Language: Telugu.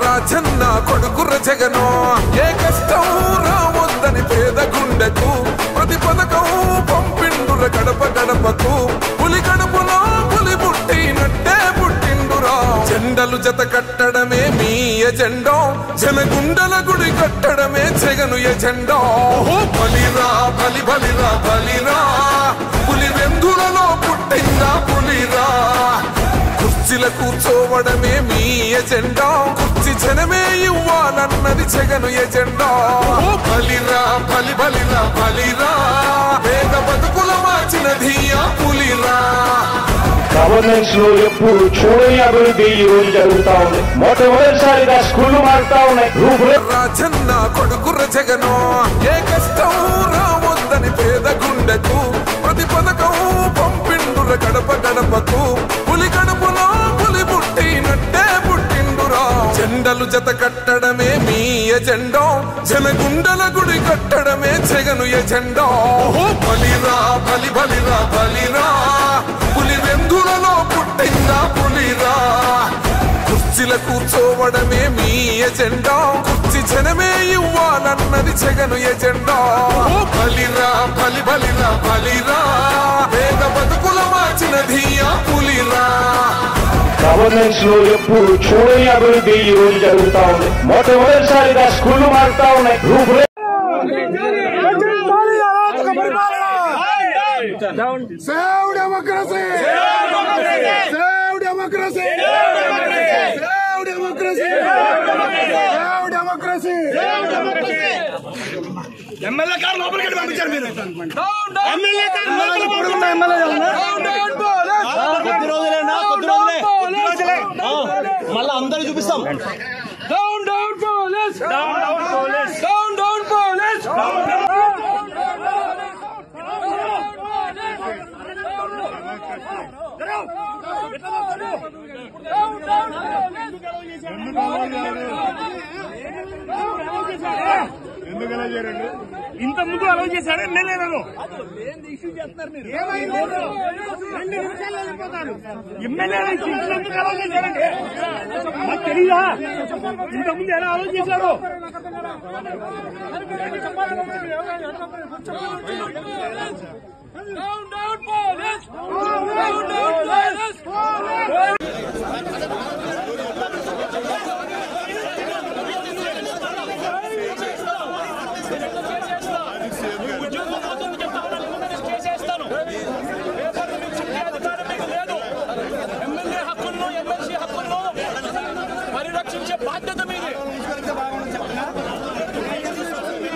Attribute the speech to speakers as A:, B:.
A: రాజన్న కొడుకుర జగనో ఏ కష్టం రావద్దని పేద గుండెకు ప్రతి పథకం పంపిండుర గడప గడపకు పులి గడపలో పులి పుట్టినట్టే పుట్టిండురా జెండలు జత కట్టడమే మీ ఎజెండా జనగుండల గుడి కట్టడమే జగను ఎజెండా బలిరా బలి బలిరా బలిరా పులి వెందులలో పుట్టిందా పులిరా కుర్చీల కూర్చోవడమే మీ ఎజెండా కుర్చీ జనమే ఇవ్వాలన్నది జగను ఎజెండా బలిరా బలి బలిరా బలిరా పేద బతుకుల మార్చినది ఆ పులిరా
B: గవర్నెన్స్ లో ఎప్పుడు చూడని అభివృద్ధి ఈ రోజు జరుగుతా ఉంది. మొట్టమొదటిసారిగా స్కూళ్లు మారుతా ఉన్నాయి.
A: రాజన్న కొడుకుర జగనో ఏ కష్టం రావద్దని పేద గుండెకు ప్రతి పథకం పంపిండుర గడప గడపకు పులి గడపలో పులి పుట్టినట్టే పుట్టిండురా జెండలు జత కట్టడమే మీ ఎజెండా జనగుండల గుడి కట్టడమే జగను ఎజెండా బలిరా బలి బలిరా బలిరా పులి వెందులలో పుట్టిందా పులిరా కుర్చీల కూర్చోవడమే మీ ఎజెండా కుర్చీ జనమే ఇవ్వాలన్నది జగను ఎజెండా బలిరా బలి బలిరా బలిరా పేద బతుకుల మార్చినది ఆ పులిరా
B: గవర్నెన్స్ లో ఎప్పుడు చూడని అభివృద్ధి ఈ రోజు జరుగుతా ఉంది. మొట్టమొదటిసారిగా స్కూళ్లు మారుతా ఉన్నాయి.
C: Save democracy! Save democracy! Save democracy! Save democracy! MLA car లోపలికి పంపించారు మీరు. ఎమ్మెల్యే కారు కొద్ది రోజులే మళ్ళీ అందరూ చూపిస్తాం. Down down police down down police down down police ఇంత ముందు అలౌ చేశాడు ఎమ్మెల్యేలను ఎమ్మెల్యేలు ఎందుకు అలౌ చేశాడండి మాకు తెలియదా ఇంత ముందు ఎలా అలౌ చేశారు పరిరక్షించే బాధ్యత మీది.